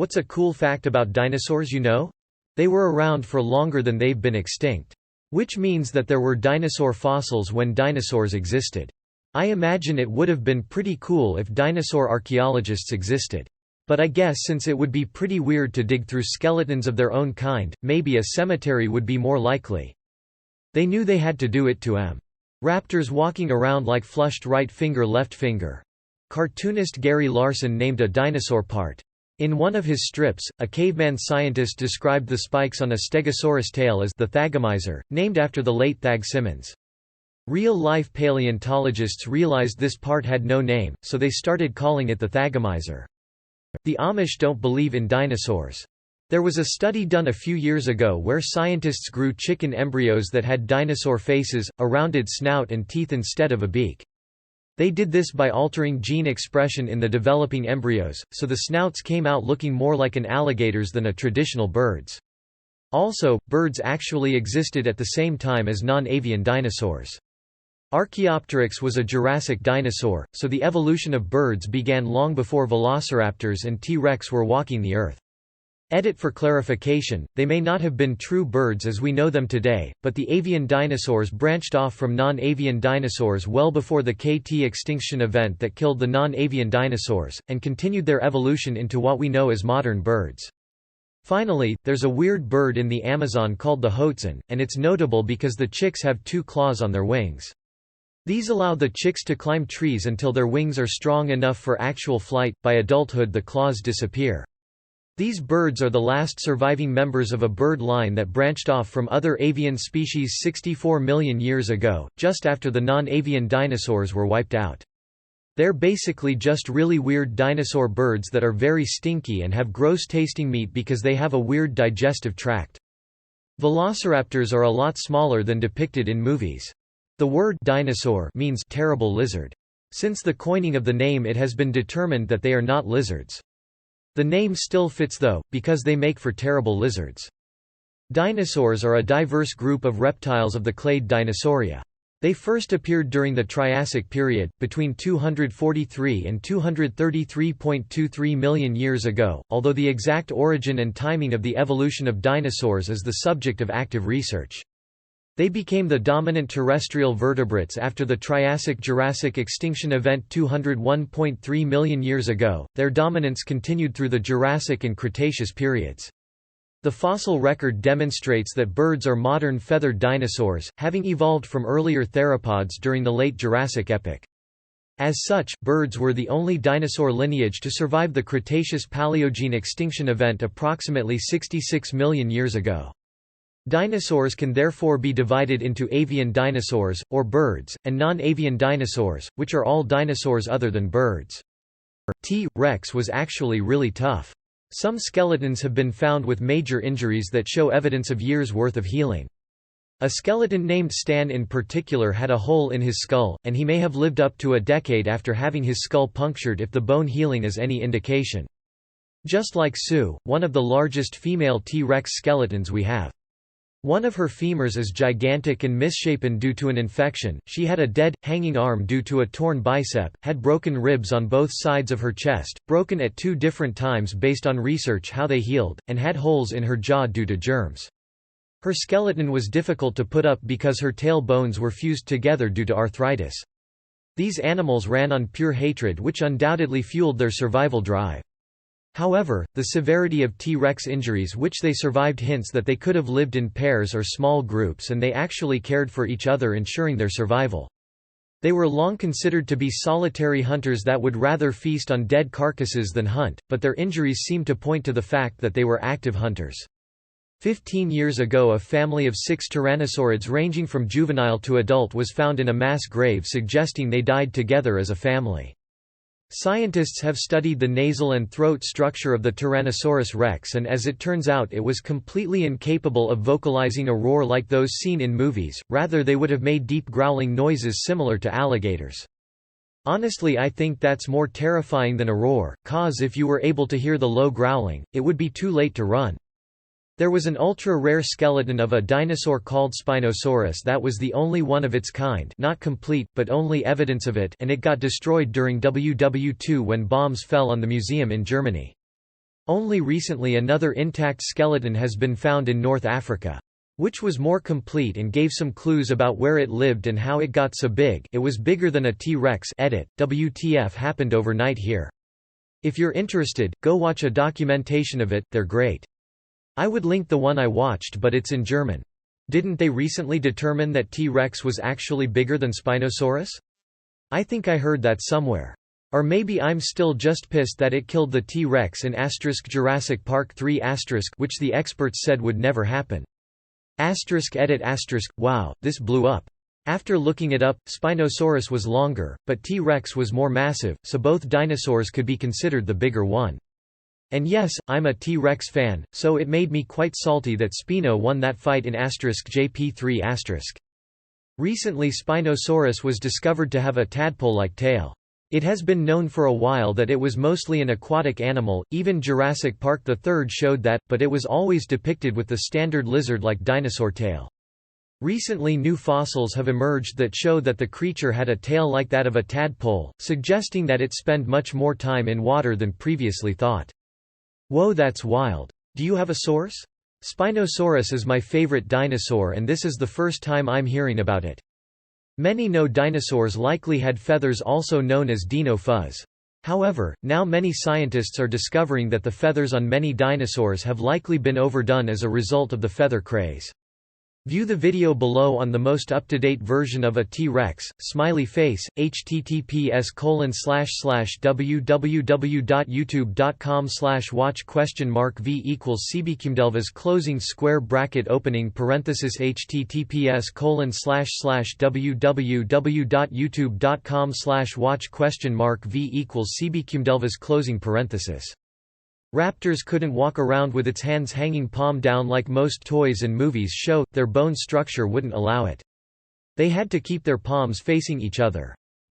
What's a cool fact about dinosaurs you know? They were around for longer than they've been extinct. Which means that there were dinosaur fossils when dinosaurs existed. I imagine it would have been pretty cool if dinosaur archaeologists existed. But I guess since it would be pretty weird to dig through skeletons of their own kind, maybe a cemetery would be more likely. They knew they had to do it to raptors walking around like flushed right finger left finger. Cartoonist Gary Larson named a dinosaur part. In one of his strips, a caveman scientist described the spikes on a stegosaurus tail as the thagomizer, named after the late Thag Simmons. Real-life paleontologists realized this part had no name, so they started calling it the thagomizer. The Amish don't believe in dinosaurs. There was a study done a few years ago where scientists grew chicken embryos that had dinosaur faces, a rounded snout and teeth instead of a beak. They did this by altering gene expression in the developing embryos, so the snouts came out looking more like an alligator's than a traditional bird's. Also, birds actually existed at the same time as non-avian dinosaurs. Archaeopteryx was a Jurassic dinosaur, so the evolution of birds began long before velociraptors and T-Rex were walking the Earth. Edit for clarification, they may not have been true birds as we know them today, but the avian dinosaurs branched off from non-avian dinosaurs well before the KT extinction event that killed the non-avian dinosaurs, and continued their evolution into what we know as modern birds. Finally, there's a weird bird in the Amazon called the hoatzin, and it's notable because the chicks have 2 claws on their wings. These allow the chicks to climb trees until their wings are strong enough for actual flight. By adulthood the claws disappear. These birds are the last surviving members of a bird line that branched off from other avian species 64 million years ago, just after the non-avian dinosaurs were wiped out. They're basically just really weird dinosaur birds that are very stinky and have gross-tasting meat because they have a weird digestive tract. Velociraptors are a lot smaller than depicted in movies. The word dinosaur means terrible lizard. Since the coining of the name, it has been determined that they are not lizards. The name still fits though, because they make for terrible lizards. Dinosaurs are a diverse group of reptiles of the clade Dinosauria. They first appeared during the Triassic period, between 243 and 233.23 million years ago, although the exact origin and timing of the evolution of dinosaurs is the subject of active research. They became the dominant terrestrial vertebrates after the Triassic-Jurassic extinction event 201.3 million years ago. Their dominance continued through the Jurassic and Cretaceous periods. The fossil record demonstrates that birds are modern feathered dinosaurs, having evolved from earlier theropods during the late Jurassic epoch. As such, birds were the only dinosaur lineage to survive the Cretaceous-Paleogene extinction event approximately 66 million years ago. Dinosaurs can therefore be divided into avian dinosaurs, or birds, and non-avian dinosaurs, which are all dinosaurs other than birds. T-Rex was actually really tough. Some skeletons have been found with major injuries that show evidence of years' worth of healing. A skeleton named Stan in particular had a hole in his skull, and he may have lived up to a decade after having his skull punctured if the bone healing is any indication. Just like Sue, one of the largest female T-Rex skeletons we have. One of her femurs is gigantic and misshapen due to an infection, she had a dead, hanging arm due to a torn bicep, had broken ribs on both sides of her chest, broken at 2 different times based on research how they healed, and had holes in her jaw due to germs. Her skeleton was difficult to put up because her tail bones were fused together due to arthritis. These animals ran on pure hatred, which undoubtedly fueled their survival drive. However, the severity of T-Rex injuries which they survived hints that they could have lived in pairs or small groups, and they actually cared for each other, ensuring their survival. They were long considered to be solitary hunters that would rather feast on dead carcasses than hunt, but their injuries seem to point to the fact that they were active hunters. 15 years ago a family of 6 tyrannosaurids ranging from juvenile to adult was found in a mass grave, suggesting they died together as a family. Scientists have studied the nasal and throat structure of the Tyrannosaurus rex, and as it turns out it was completely incapable of vocalizing a roar like those seen in movies, rather they would have made deep growling noises similar to alligators. Honestly, I think that's more terrifying than a roar, cause if you were able to hear the low growling, it would be too late to run. There was an ultra-rare skeleton of a dinosaur called Spinosaurus that was the only one of its kind, not complete, but only evidence of it, and it got destroyed during WW II when bombs fell on the museum in Germany. Only recently another intact skeleton has been found in North Africa, which was more complete and gave some clues about where it lived and how it got so big. It was bigger than a T-Rex. Edit. WTF happened overnight here. If you're interested, go watch a documentation of it, they're great. I would link the one I watched, but it's in German. Didn't they recently determine that T-Rex was actually bigger than Spinosaurus? I think I heard that somewhere. Or maybe I'm still just pissed that it killed the T-Rex in Jurassic Park 3 *, which the experts said would never happen. Edit wow, this blew up. After looking it up, Spinosaurus was longer, but T-Rex was more massive, so both dinosaurs could be considered the bigger one. And yes, I'm a T-Rex fan, so it made me quite salty that Spino won that fight in JP3 *. Recently Spinosaurus was discovered to have a tadpole-like tail. It has been known for a while that it was mostly an aquatic animal, even Jurassic Park 3 showed that, but it was always depicted with the standard lizard-like dinosaur tail. Recently new fossils have emerged that show that the creature had a tail like that of a tadpole, suggesting that it spent much more time in water than previously thought. Whoa, that's wild. Do you have a source? Spinosaurus is my favorite dinosaur and this is the first time I'm hearing about it. Many know dinosaurs likely had feathers, also known as dino fuzz. However, now many scientists are discovering that the feathers on many dinosaurs have likely been overdone as a result of the feather craze. View the video below on the most up-to-date version of a T-Rex, smiley face, https://www.youtube.com/watch?v=cbcumdelvas closing square bracket opening parenthesis https://www.youtube.com/watch?v=cbcumdelvas closing parenthesis. Raptors couldn't walk around with its hands hanging palm down like most toys and movies show, their bone structure wouldn't allow it. They had to keep their palms facing each other.